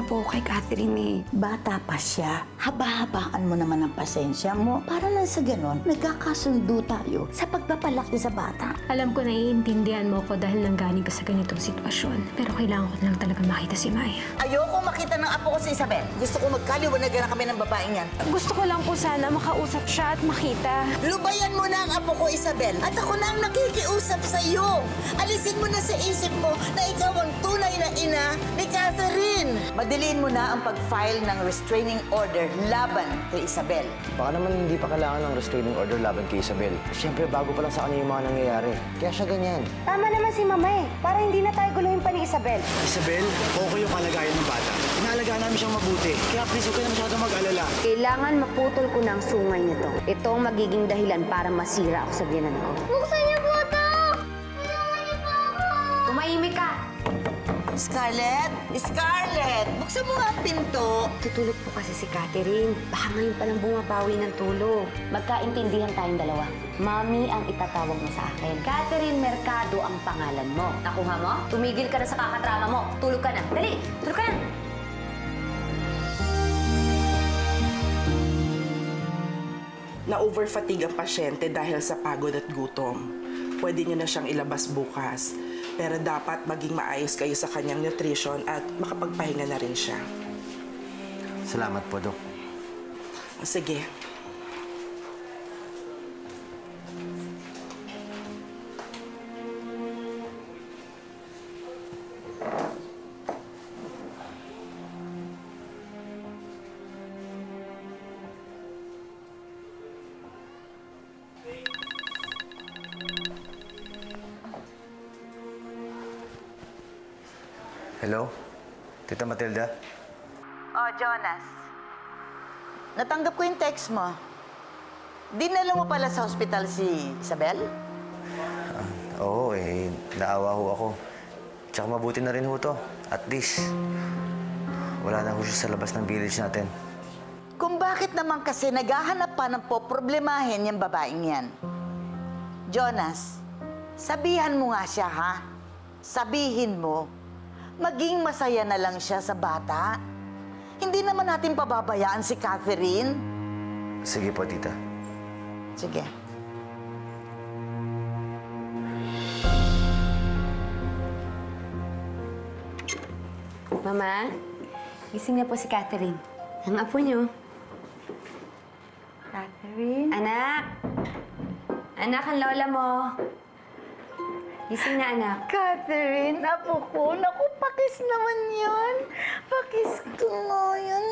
po kay Catherine eh. Bata pa siya. Haba-habaan mo naman ang pasensya mo. Para lang sa ganon, nagkakasundo tayo sa pagpapalaki sa bata. Alam ko naiintindihan mo ko dahil nanggaling ka sa ganitong sitwasyon. Pero kailangan ko lang talaga makita si Maya. Ayoko makita ng apo ko si Isabel. Gusto ko magkaliwanagan na kami ng babaeng yan. Gusto ko lang po sana makausap siya at makita. Lubayan mo na ang apo ko, Isabel. At ako na ang nakikiusap sa iyo. Alisin mo na sa isip mo na ikaw ang tunay na ina ni Catherine. Madiliin mo na ang pag-file ng restraining order laban kay Isabel. Baka naman hindi pa kailangan ng restraining order laban kay Isabel. Siyempre, bago pa lang sa kanya yung mga nangyayari. Kaya siya ganyan. Tama naman si Mama eh. Para hindi na tayo guluhin pa ni Isabel. Isabel, okay yung kalagayan ng bata. Inaalagaan namin siyang mabuti. Kaya please, huwag ka na masyadong mag-alala. Kailangan maputol ko na ang sungay nito. Ito ang magiging dahilan para masira ako sa biyanan ko. Buksan niyo po ito! Tulungan niyo po ako! Tumahimik ka! Scarlett! Scarlett! Buksan mo nga ang pinto. Tutulog po kasi si Catherine. Baka ngayon palang bumabawi ng tulog. Magkaintindihan tayong dalawa. Mami ang itatawag mo sa akin. Catherine Mercado ang pangalan mo. Nakuha mo? Tumigil ka na sa kakatrama mo. Tulog ka na. Dali! Tulog ka na! Na-overfatigue ang pasyente dahil sa pagod at gutom. Pwede niyo na siyang ilabas bukas. Pero dapat maging maayos kayo sa kanyang nutrition at makapagpahinga na rin siya. Salamat po, Dok. O, sige. Hello? Tita Matilda? Oh, Jonas. Natanggap ko yung text mo. Dinala mo pala sa hospital si Isabel? Oo, naawa ho ako. Tsaka mabuti na rin ho to. At least, wala na ho siya sa labas ng village natin. Kung bakit naman kasi naghahanap pa ng poproblemahin yung babaeng yan. Jonas, sabihan mo nga siya, ha? Sabihin mo, maging masaya na lang siya sa bata. Hindi naman natin pababayaan si Catherine. Sige po, tita. Sige. Mama, gising na po si Catherine. Ang apo niyo. Catherine? Anak! Anak, ang lola mo. Gising na, anak. Catherine, apo ko. Naku, pakis naman yun. Pakis ko nga yun.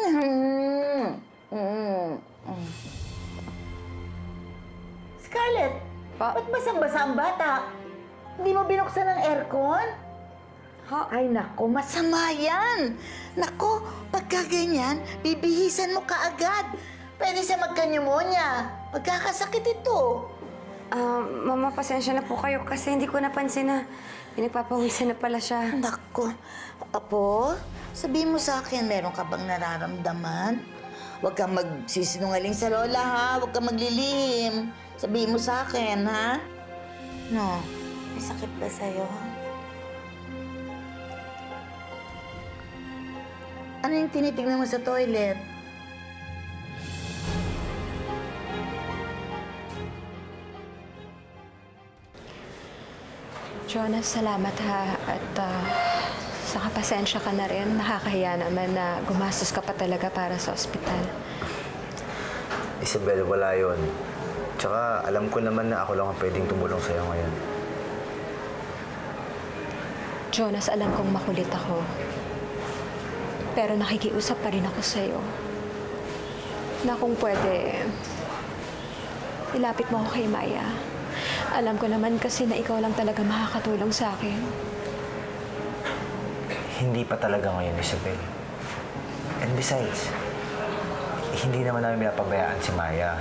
Scarlett, ba't basang-basa ang bata? Hindi mo binuksan ang aircon? Ay, naku, masama yan. Naku, pagka ganyan, bibihisan mo kaagad. Pwede siya magka-pneumonia. Pagkakasakit ito. Mama, pasensya na po kayo kasi hindi ko napansin na pinagpapawisan na pala siya. Naku, Apo, sabihin mo sa akin, meron ka bang nararamdaman? Huwag kang magsisinungaling sa lola, ha? Huwag kang maglilihim. Sabihin mo sa akin, ha? No, may sakit ba sa'yo? Ano yung tinitignan mo sa toilet? Jonas, salamat ha. At saka pasensya ka na rin. Nakakahiya naman na gumastos ka pa talaga para sa ospital. Isabel, wala yun. Tsaka alam ko naman na ako lang ang pwedeng tumulong sa'yo ngayon. Jonas, alam kong makulit ako. Pero nakikiusap pa rin ako sa'yo. Na kung pwede, ilapit mo ako kay Maya. Alam ko naman kasi na ikaw lang talaga makakatulong sa akin. Hindi pa talaga ngayon, Isabel. And besides, hindi naman namin pinapabayaan si Maya.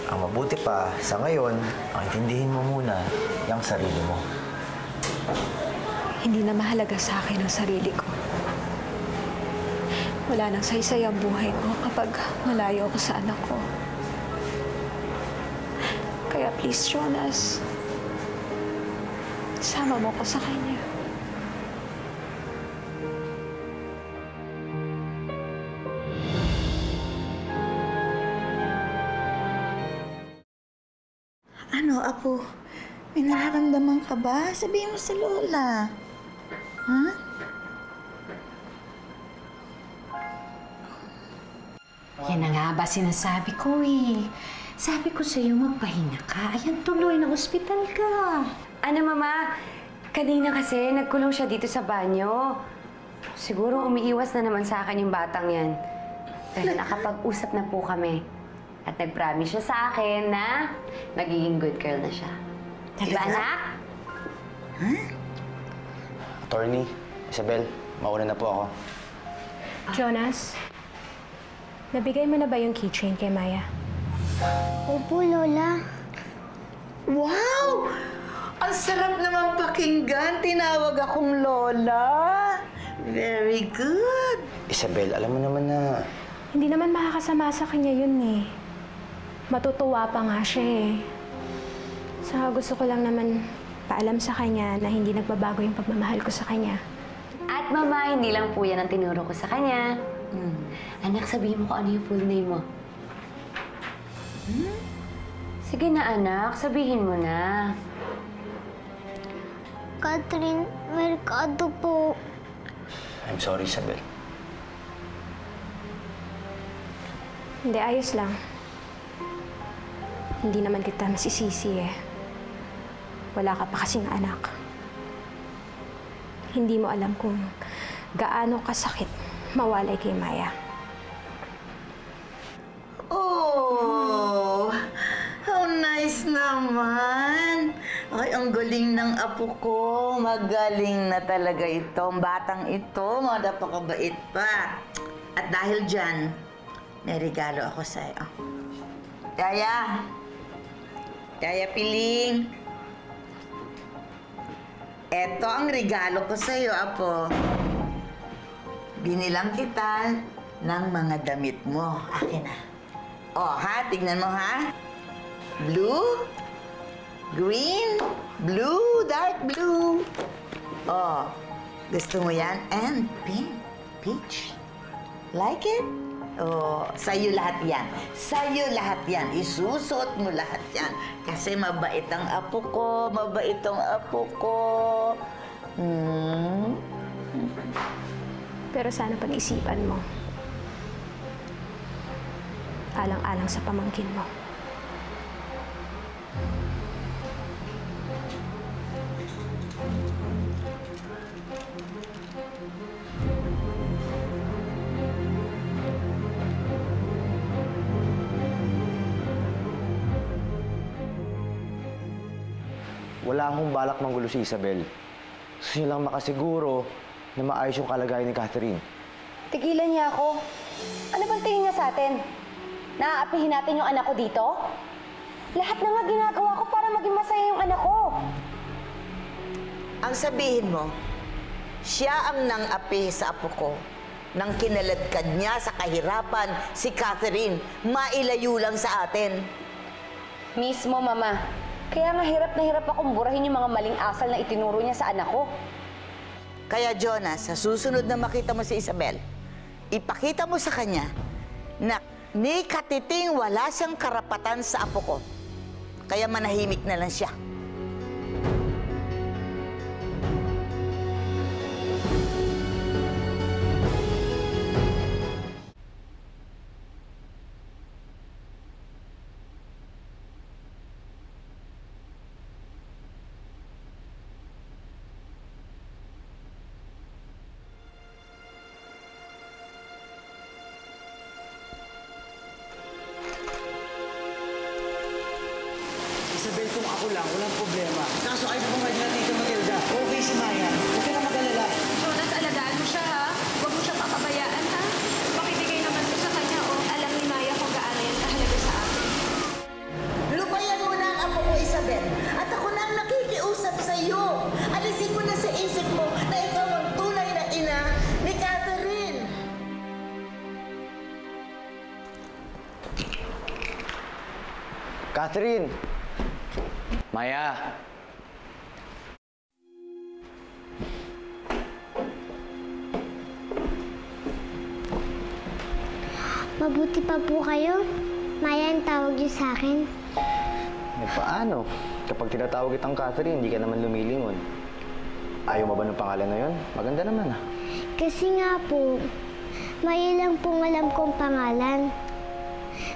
Ang mabuti pa, sa ngayon, ang intindihin mo muna yung sarili mo. Hindi na mahalaga sa akin ang sarili ko. Wala nang saysay ang buhay ko kapag malayo ako sa anak ko. Kaya please, Jonas, sama mo ko sa kanya. Ano, Apo? May nararamdaman ka ba? Sabihin mo sa Lola. Ha? Yan na nga ba sinasabi ko eh. Sabi ko sa'yo, magpahinga ka. Ayan, tuloy na ospital ka. Ano, Mama? Kanina kasi nagkulong siya dito sa banyo. Siguro umiiwas na naman sa akin yung batang yan. Pero nakapag-usap na po kami. At nag-promise siya sa akin na magiging good girl na siya. Diba, anak? Attorney, Isabel, mauna na po ako. Jonas, nabigay mo na ba yung keychain kay Maya? Opo, Lola. Wow! Ang sarap naman pakinggan. Tinawag akong Lola. Very good. Isabel, alam mo naman na... Hindi naman makakasama sa kanya yun eh. Matutuwa pa nga siya eh. Saka gusto ko lang naman paalam sa kanya na hindi nagbabago yung pagmamahal ko sa kanya. At Mama, hindi lang po yan ang tinuro ko sa kanya. Anak, sabihin mo kung ano yung full name mo. Sige na, anak. Sabihin mo na. Catherine Mercado po. I'm sorry, Isabel. Hindi, ayos lang. Hindi naman kita masisisi eh. Wala ka pa kasing anak. Hindi mo alam kung gaano kasakit mawalay kay Maya. Oh, how nice naman. Ay, ang galing ng apo ko. Magaling na talaga ito. Ang batang ito, napakabait pa. At dahil dyan, may regalo ako sa'yo. Kaya Piling. Eto ang regalo ko sa'yo, Apo. Binilang kita ng mga damit mo. Akin na. O, ha? Tignan mo, ha? Blue, green, blue, dark blue. O, gusto mo yan? And pink, peach. Like it? Oh, sa'yo lahat yan. Sa'yo lahat yan. Isusot mo lahat yan. Kasi mabait ang apo ko. Mabait ang apo ko. Pero sana pag-isipan mo. Alang-alang sa pamangkin mo. Wala akong balak manggulo si Isabel. Gusto niya lang makasiguro na maayos yung kalagayan ni Catherine. Tigilan niya ako. Ano bang tingin niya sa atin? Naaapihin natin yung anak ko dito? Lahat na nga ginagawa ko para maging masaya yung anak ko. Ang sabihin mo, siya ang nang-api sa apo ko. Nang kinaladkad niya sa kahirapan, si Catherine, mailayo lang sa atin. Mismo, Mama. Kaya nga hirap na hirap akong burahin yung mga maling asal na itinuro niya sa anak ko. Kaya Jonas, sa susunod na makita mo si Isabel, ipakita mo sa kanya na ni katiting wala siyang karapatan sa apo ko. Kaya manahimik na lang siya. Isabel, kung ako lang, walang problema. Kaso ay bumad na Tita Matilda. Okay si Maya. Huwag ka na mag-alala. Jonas, alagaan mo siya ha. Huwag mo siya papabayaan ha. Makibigay naman mo sa kanya o alam ni Maya kung gaano yan kahalaga sa akin. Lupayan mo na ang apo ko, Isabel. At ako na ang nakikiusap sa iyo. Alisin mo na sa isip mo na ikaw ang tunay na ina ni Catherine. Catherine! Maya! Mabuti pa po kayo. Maya ang tawag niyo sa akin. Eh, paano? Kapag tinatawag kitang Catherine, hindi ka naman lumilingon. Ayaw mo ba ng pangalan na yun? Maganda naman ah. Kasi nga po, Maya lang pong alam kong pangalan.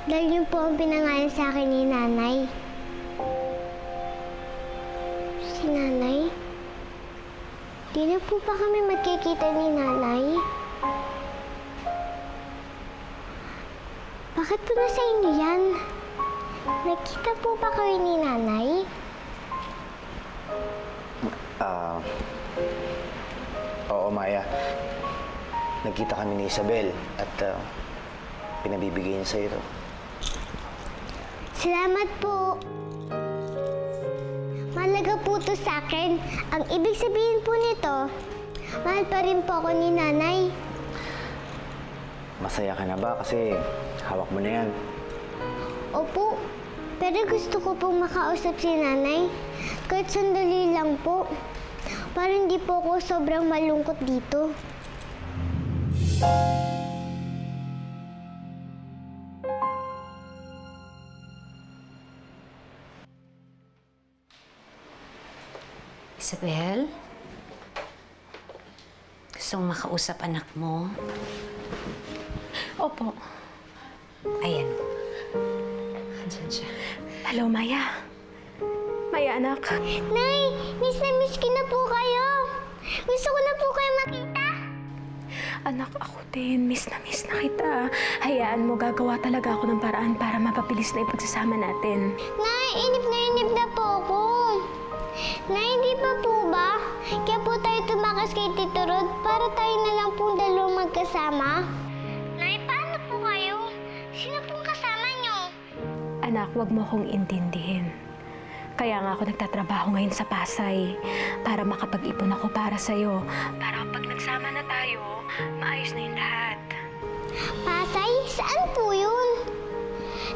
Dahil yun po ang pinangalan sa akin ni Nanay. Si Nanay? Di na po ba kami magkikita ni Nanay? Bakit po nasa inyo yan? Nagkita po ba kayo ni Nanay? Oo, Maya. Nagkita kami ni Isabel at pinabibigay niya sa'yo ito. Salamat po. Mahalaga po to sa akin. Ang ibig sabihin po nito, mahal pa rin po ako ni Nanay. Masaya ka na ba? Kasi hawak mo na yan. Opo, pero gusto ko pong makausap si Nanay. Kahit sandali lang po. Para hindi po ako sobrang malungkot dito. Isabel? Gusto mong makausap anak mo? Opo. Ayan. Andiyan siya. Hello, Maya. Maya, anak. Nay, miss na miss ko na po kayo. Gusto ko na po kayo makita. Anak, ako din. Miss na kita. Hayaan mo, gagawa talaga ako ng paraan para mapabilis na yung pagsasama natin. Nay, inip na po ako. Nay, hindi pa po ba? Kaya po tayo tumakas kay Tito Rod para tayo na lang pong dalawang magkasama. Nay, paano po kayo? Sino pong kasama niyo? Anak, wag mo akong intindihin. Kaya nga ako nagtatrabaho ngayon sa Pasay para makapag-ipon ako para sa'yo. Para kapag nagsama na tayo, maayos na yung lahat. Pasay? Saan po yun?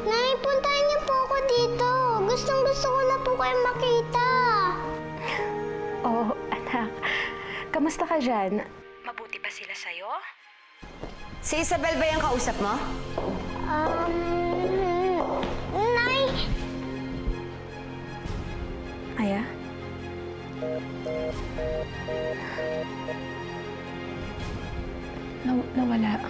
Nay, puntahan niyo po ako dito. Gustong-gusto ko na po kayo makita. Oh, anak. Kamusta ka dyan? Mabuti ba sila sa'yo? Si Isabel ba yung kausap mo? Nay! Maya? Nawala.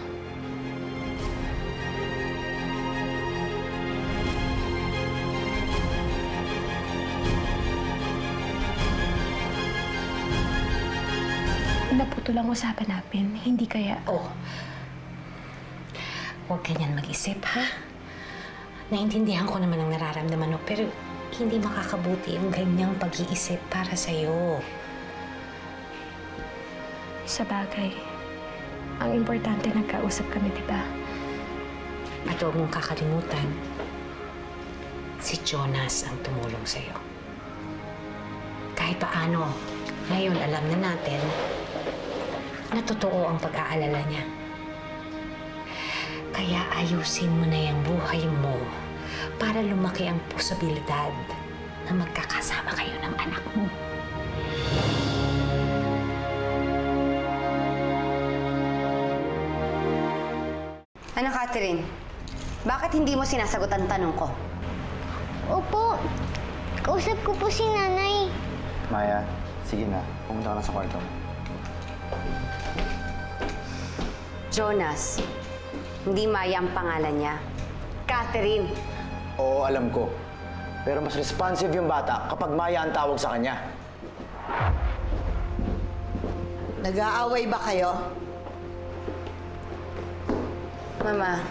Naputol ang usapan natin. Hindi kaya... Oh. Huwag ganyan mag-isip, ha? Naintindihan ko naman ang nararamdaman mo, pero hindi makakabuti yung ganyang pag-iisip para sa'yo. Sa bagay, ang importante nagkausap kami, di ba? At huwag mong kakalimutan, si Jonas ang tumulong sa'yo. Kahit paano, ngayon alam na natin na totoo ang pag-aalala niya. Kaya ayusin mo na yung buhay mo para lumaki ang posibilidad na magkakasama kayo ng anak mo. Ano, Catherine? Bakit hindi mo sinasagot ang tanong ko? Opo, kausap ko po si Nanay. Maya, sige na. Pumunta ka na sa kwarto. Jonas, hindi Maya ang pangalan niya. Catherine. Oo, alam ko. Pero mas responsive yung bata kapag Maya ang tawag sa kanya. Nag-aaway ba kayo? Mama,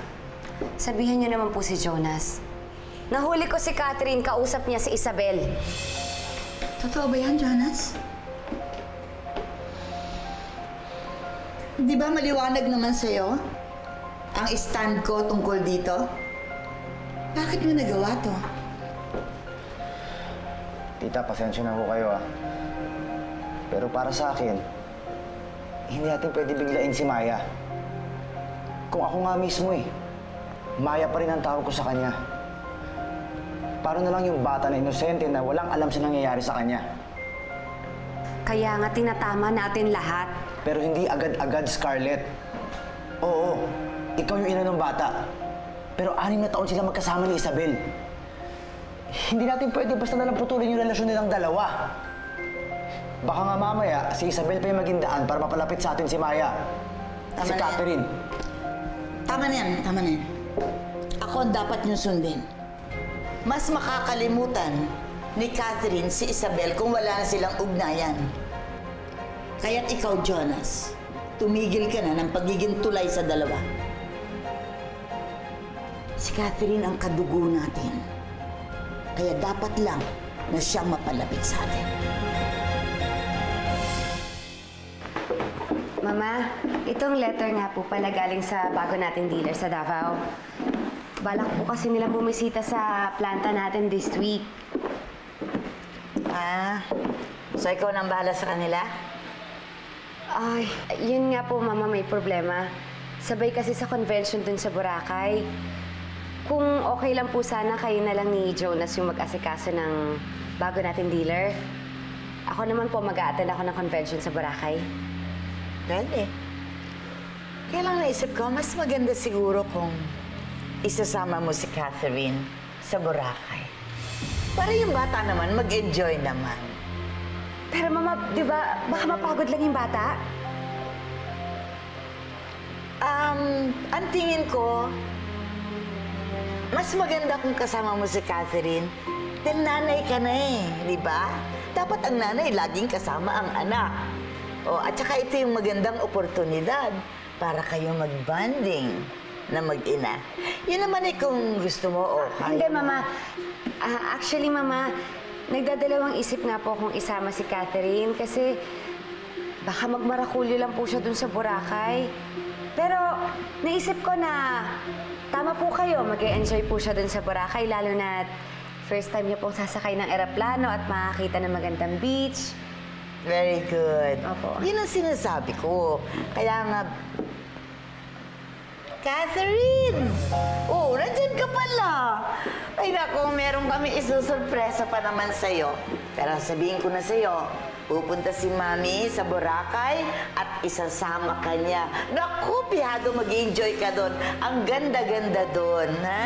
sabihan niyo naman po si Jonas. Nahuli ko si Catherine, kausap niya si Isabel. Totoo ba yan, Jonas? Di ba maliwanag naman sa'yo ang stand ko tungkol dito? Bakit mo nagawa to? Tita, pasensya na ho kayo ah. Pero para sa akin, hindi natin pwede biglain si Maya. Kung ako nga mismo Maya pa rin ang tawag ko sa kanya. Paano na lang yung bata na inosente na walang alam sa nangyayari sa kanya? Kaya nga tinatama natin lahat. Pero hindi agad-agad, Scarlett. Oo, ikaw yung ina ng bata. Pero 6 na taon sila magkasama ni Isabel. Hindi natin pwede basta nalang putulin yung relasyon nilang dalawa. Baka nga mamaya, si Isabel pa yung maging daan para mapalapit sa atin si Maya. Tama si na Catherine. Tama na yan, tama na yan. Ako ang dapat niyong sundin. Mas makakalimutan ni Catherine si Isabel kung wala na silang ugnayan. Kaya't ikaw, Jonas, tumigil ka na ng pagiging tulay sa dalawa. Si Catherine ang kadugo natin. Kaya dapat lang na siyang mapalapit sa atin. Mama, itong letter nga po pala galing sa bago nating dealer sa Davao. Balak po kasi nilang bumisita sa planta natin this week. So ikaw nang bahala sa kanila? Ay, yun nga po, Mama, may problema. Sabay kasi sa convention dun sa Boracay. Kung okay lang po sana, kayo na lang ni Jonas yung mag-asikaso ng bago nating dealer. Ako naman po, mag-a-attend ako ng convention sa Boracay. Dali. Kaya lang naisip ko, mas maganda siguro kung isasama mo si Catherine sa Boracay. Para yung bata naman, mag-enjoy naman. Pero Mama, di ba, baka mapagod lang yung bata? Ang tingin ko, mas maganda kung kasama mo si Catherine dahil nanay ka na eh, di ba? Dapat ang nanay laging kasama ang anak. At saka ito yung magandang oportunidad para kayo mag-bonding na mag-ina. Yun naman eh kung gusto mo o kaya Hindi, mo. Mama. Actually, Mama, nagdadalawang isip nga po kung isama si Catherine kasi baka magmarakulyo lang po siya dun sa Boracay. Pero naisip ko na tama po kayo, mag-e-enjoy po siya dun sa Boracay, lalo na first time niya pong sasakay ng eroplano at makakita ng magandang beach. Very good. Opo. Yun ang sinasabi ko. Kaya nga, Catherine! Nandyan ka pala. Ay naku, meron kami isusurpresa pa naman sa'yo. Pero sabihin ko na sa'yo, pupunta si Mami sa Boracay at isasama ka niya. Naku, pihado mag-enjoy ka doon. Ang ganda-ganda doon, ha?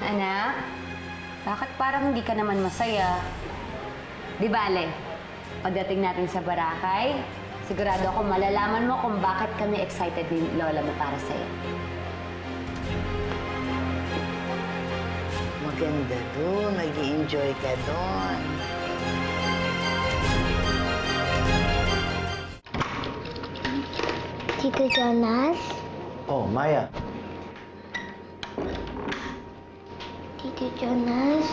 Anak, bakit parang hindi ka naman masaya? Di bale, pagdating natin sa Boracay, sigurado ako malalaman mo kung bakit kami excited ni Lola mo para sa'yo. Maganda doon. Mag-enjoy ka doon. Tito Jonas? Oh, Maya. Tito Jonas?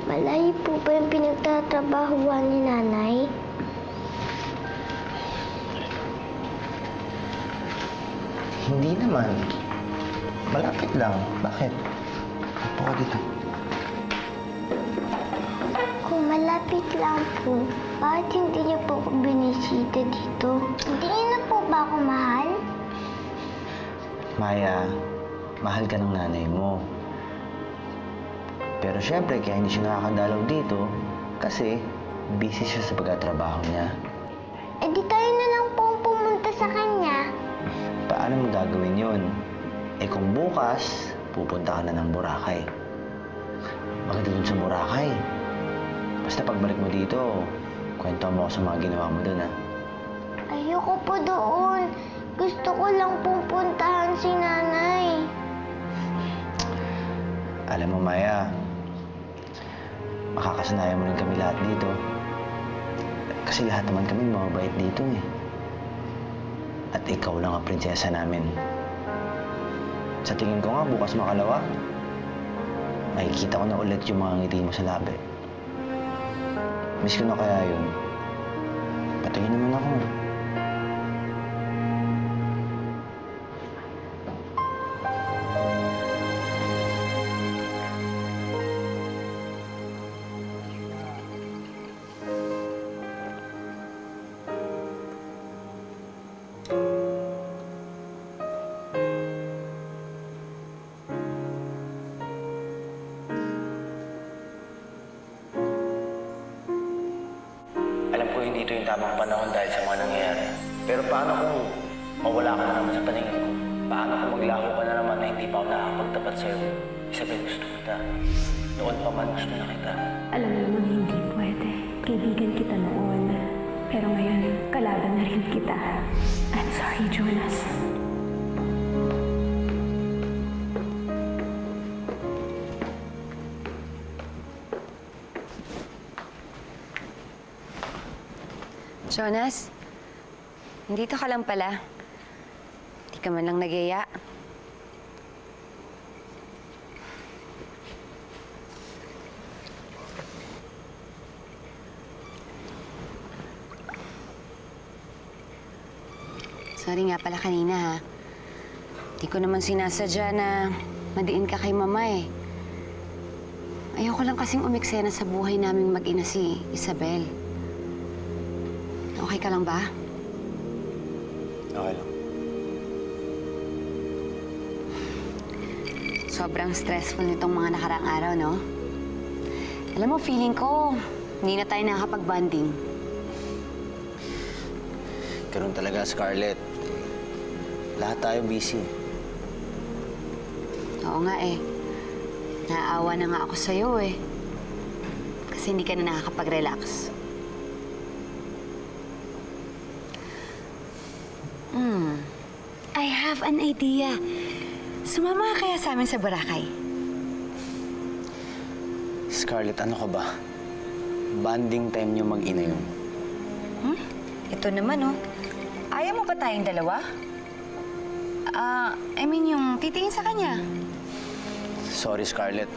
Malayo po ba yung pinagtatrabahuan ni Nanay? Hindi naman. Malapit lang. Bakit? Upo ka dito. Kung malapit lang po, bakit hindi niyo po ako binisita dito? Hindi niyo na po ba ako mahal? Maya, mahal ka ng nanay mo. Pero syempre, kaya hindi siya nakakadalaw dito kasi busy siya sa pagtatrabaho niya. Eh di tayo na lang po pumunta sa kanya. Paano mo gagawin yun? Eh kung bukas, pupunta ka na ng Boracay. Maganda dun sa Boracay. Basta pagbalik mo dito, kwento mo ako sa mga ginawa mo dun, ha? Ayoko po doon. Gusto ko lang pupuntahan si Nanay. Alam mo, Maya, makakasanayan mo rin kami lahat dito. Kasi lahat naman kami mababait dito, eh. At ikaw lang ang prinsesa namin. Sa tingin ko nga, bukas makalawa, makikita ko na ulit yung mga ngiti mo sa labi. Miss ko na kaya yun. Patayin naman ako. Alam ko hindi ito yung tamang panahon dahil sa mga nangyayari. Pero paano kung mawala ka na naman sa paningin ko? Paano kung maglaho ka na naman na hindi pa ako nakakapagtapat sa'yo? Isabel, gusto kita. Noon pa man gusto na kita. Alam mo namang hindi pwede. Kaibigan kita noon. Pero ngayon, kalaban na rin kita. I'm sorry, Jonas. Jonas, nandito ka lang pala. Di ka man lang nag-iya. Sorry nga pala kanina, ha. Di ko naman sinasadya na madiin ka kay Mama, eh. Ayoko lang kasing umiksena sa buhay naming mag-ina si Isabel. Okay ka lang ba? Okay lang. Sobrang stressful nitong mga nakaraang araw, no? Alam mo, feeling ko, hindi na tayo nakakapag-bonding. Ganun talaga, Scarlett. Lahat tayo busy. Oo nga, eh. Naaawa na nga ako sa'yo, eh. Kasi hindi ka na nakakapag-relax. I have an idea. Sumama ka kaya sa amin sa Boracay? Scarlett, ano ka ba? Bonding time niyo mag-ina yun. Ito naman, oh. Ayaw mo ba tayong dalawa? Yung titingin sa kanya. Sorry, Scarlett.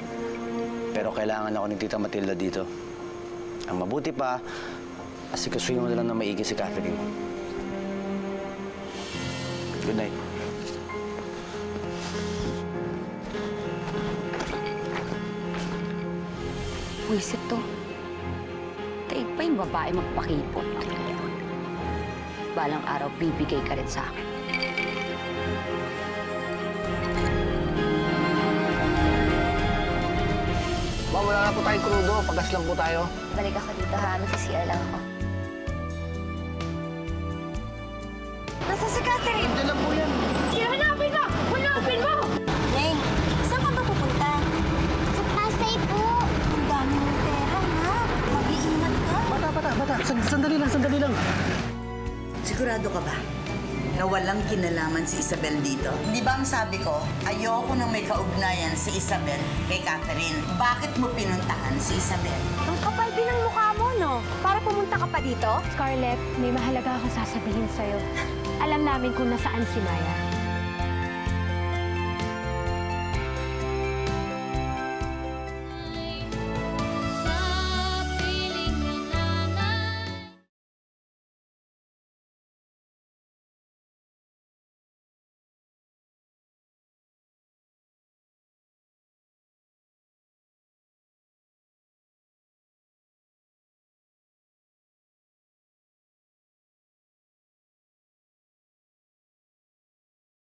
Pero kailangan ako ni Tita Matilda dito. Ang mabuti pa, asikasuhin mo na lang na maigi si Catherine. Good night. Wisit to. Taig pa yung babae magpakipot. Balang araw, bibigay ka rin sa akin. Ma'am, wala na po tayong krudo. Pagas lang po tayo. Balik ako dito, ha? Magsisira lang ako. Nasa si Catherine? Diyan lang po yan. Hanapin mo! Hanapin mo! Neng, saan ka ba pupunta? Sa Pasay po. Ang dami mong pera, ha? Mag-iingat ka. Bata. Sandali lang. Sigurado ka ba na walang kinalaman si Isabel dito? Di ba ang sabi ko, ayoko nang may kaugnayan si Isabel kay Catherine. Bakit mo pinuntahan si Isabel? Ang kapal din ang mukha mo, no? Para pumunta ka pa dito? Scarlett, may mahalaga akong sasabihin sa'yo. Alam namin kung nasaan si Maya.